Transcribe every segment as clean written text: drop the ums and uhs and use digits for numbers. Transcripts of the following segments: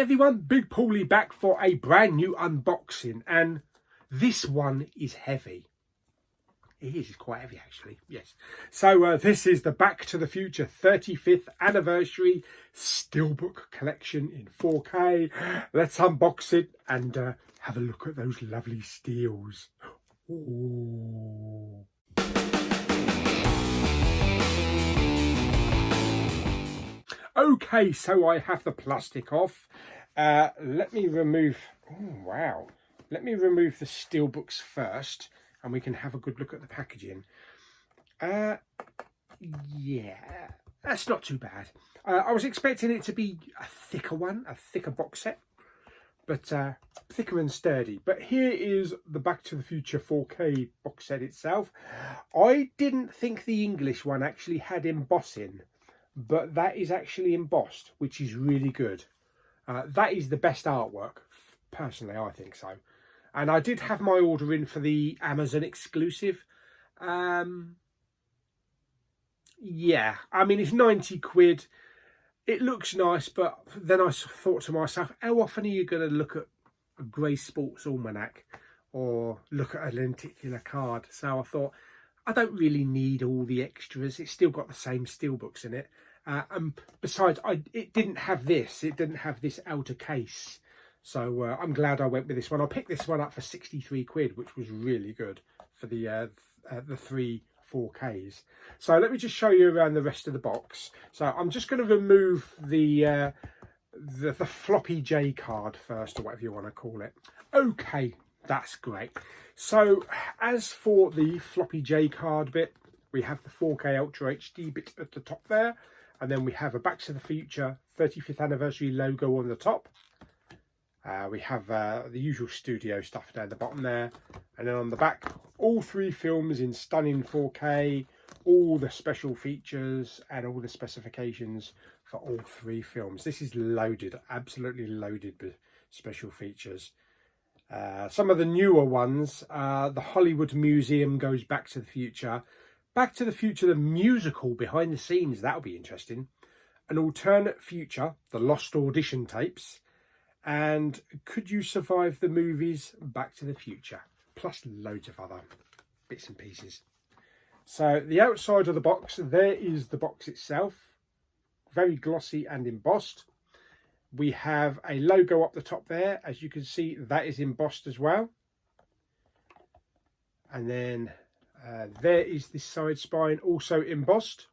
everyone, Big Pauly back for a brand new unboxing, and this one is heavy. It's quite heavy actually, yes. So this is the Back to the Future 35th anniversary Steelbook collection in 4K. Let's unbox it and have a look at those lovely steels. Ooh. Okay, so I have the plastic off. Let me remove, oh wow. Let me remove the steelbooks first and we can have a good look at the packaging. Yeah, that's not too bad. I was expecting it to be a thicker one, a thicker box set, but thicker and sturdy. But here is the Back to the Future 4K box set itself. I didn't think the English one actually had embossing, but that is actually embossed, which is really good. That is the best artwork, personally, I think so. And I did have my order in for the Amazon exclusive. Yeah, I mean, it's 90 quid. It looks nice, but then I thought to myself, how often are you going to look at a grey sports almanac or look at a lenticular card? So I thought, I don't really need all the extras. It's still got the same steelbooks in it. And besides, it didn't have this. It didn't have this outer case. So I'm glad I went with this one. I picked this one up for 63 quid, which was really good for the 3 4Ks. So let me just show you around the rest of the box. So I'm just going to remove the floppy J card first, or whatever you want to call it. Okay, that's great. So as for the floppy J card bit, we have the 4K Ultra HD bit at the top there. And then we have a Back to the Future 35th anniversary logo on the top. We have the usual studio stuff down the bottom there. And then on the back, all 3 films in stunning 4K, all the special features and all the specifications for all 3 films. This is loaded, absolutely loaded with special features. Some of the newer ones, the Hollywood Museum goes Back to the Future. Back to the Future, the musical behind the scenes, that'll be interesting. An alternate future, the lost audition tapes. And Could You Survive the Movies Back to the Future, plus loads of other bits and pieces. So the outside of the box, there is the box itself, very glossy and embossed. We have a logo up the top there, as you can see, that is embossed as well. And then there is this side spine, also embossed,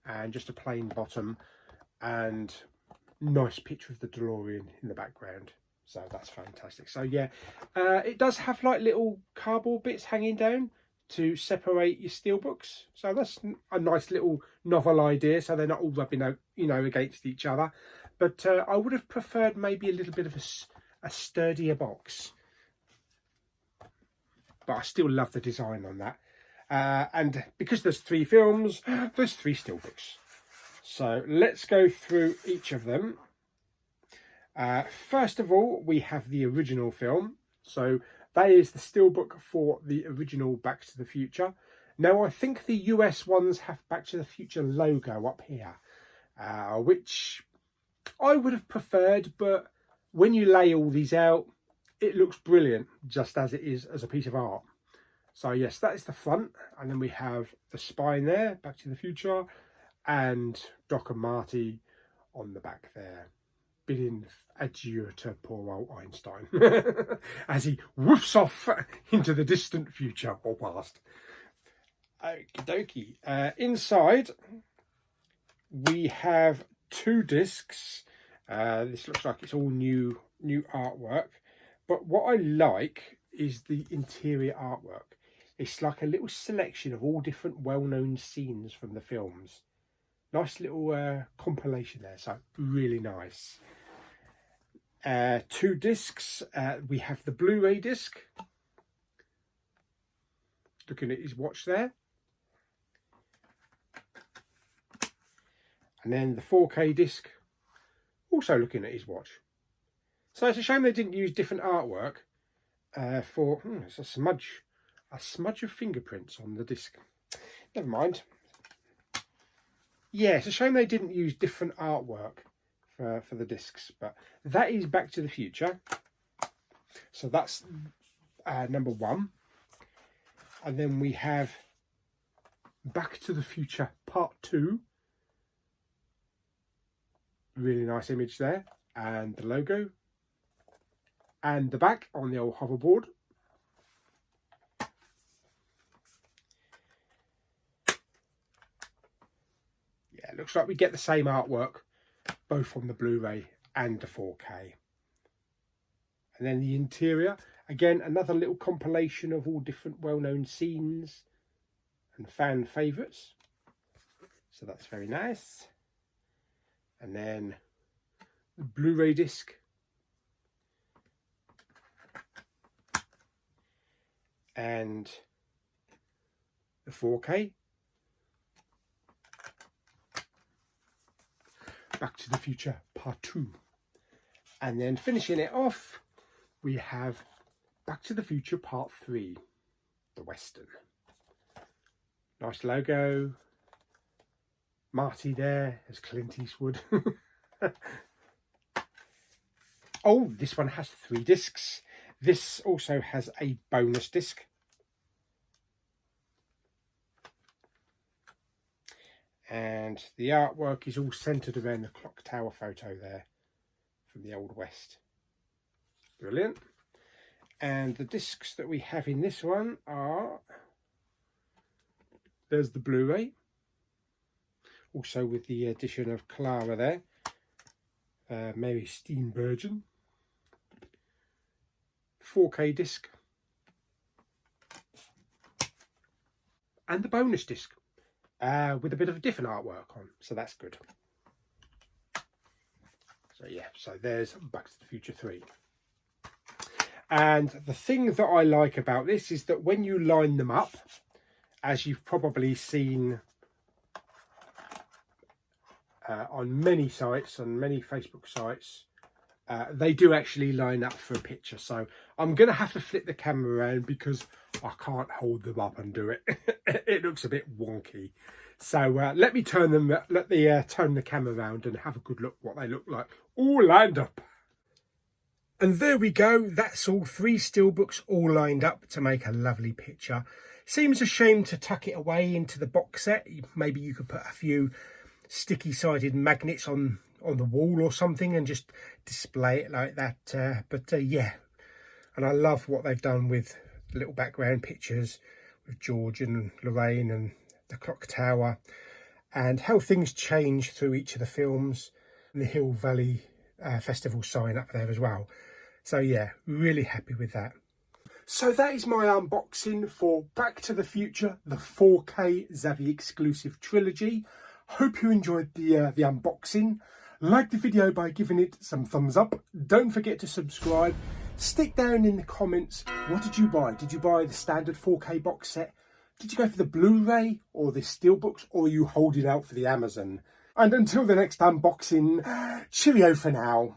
and just a plain bottom, and nice picture of the DeLorean in the background, so that's fantastic. So yeah, it does have like little cardboard bits hanging down to separate your steelbooks, so that's a nice little novel idea, so they're not all rubbing out, you know, against each other. But I would have preferred maybe a little bit of a sturdier box, but I still love the design on that. And because there's 3 films, there's 3 steelbooks. So let's go through each of them. First of all, we have the original film. So that is the steelbook for the original Back to the Future. Now, I think the US ones have Back to the Future logo up here, which I would have preferred, but when you lay all these out, it looks brilliant just as it is as a piece of art. So yes, that is the front, and then we have the spine there, Back to the Future, and Doc and Marty on the back there, bidding adieu to poor old Einstein as he woofs off into the distant future or past. Okie dokie. Inside, we have 2 discs. This looks like it's all new artwork, but what I like is the interior artwork. It's like a little selection of all different well-known scenes from the films. Nice little compilation there, so really nice. 2 discs. We have the Blu-ray disc. Looking at his watch there. And then the 4K disc. Also looking at his watch. So it's a shame they didn't use different artwork for... it's a smudge of fingerprints on the disc. Never mind. Yeah, it's a shame they didn't use different artwork for the discs. But that is Back to the Future. So that's number 1. And then we have Back to the Future Part 2. Really nice image there. And the logo. And the back on the old hoverboard. Yeah, it looks like we get the same artwork both on the Blu-ray and the 4K. And then the interior, again, another little compilation of all different well-known scenes and fan favourites. So that's very nice. And then the Blu-ray disc. And the 4K. Back to the Future Part 2. And then finishing it off, we have Back to the Future Part 3, the Western. Nice logo. Marty there as Clint Eastwood. Oh, this one has 3 discs. This also has a bonus disc. And the artwork is all centred around the clock tower photo there from the Old West. Brilliant. And the discs that we have in this one are... There's the Blu-ray. Also with the addition of Clara there. Mary Steenburgen. 4K disc. And the bonus disc. With a bit of a different artwork on. So that's good. So yeah, so there's Back to the Future 3. And the thing that I like about this is that when you line them up, as you've probably seen on many sites, on many Facebook sites, they do actually line up for a picture. So I'm going to have to flip the camera around because I can't hold them up and do it. It looks a bit wonky. So let me turn the camera around and have a good look what they look like all lined up. And there we go. That's all 3 steelbooks all lined up to make a lovely picture. Seems a shame to tuck it away into the box set. Maybe you could put a few sticky-sided magnets on the wall or something and just display it like that. Yeah, and I love what they've done with the little background pictures with George and Lorraine and the clock tower, and how things change through each of the films, and the Hill Valley Festival sign up there as well. So yeah, really happy with that. So that is my unboxing for Back to the Future, the 4K ZAVVI exclusive trilogy. Hope you enjoyed the unboxing. Like the video by giving it some thumbs up. Don't forget to subscribe. Stick down in the comments, what did you buy? Did you buy the standard 4K box set? Did you go for the Blu-ray or the Steelbooks, or are you holding out for the Amazon? And until the next unboxing, cheerio for now.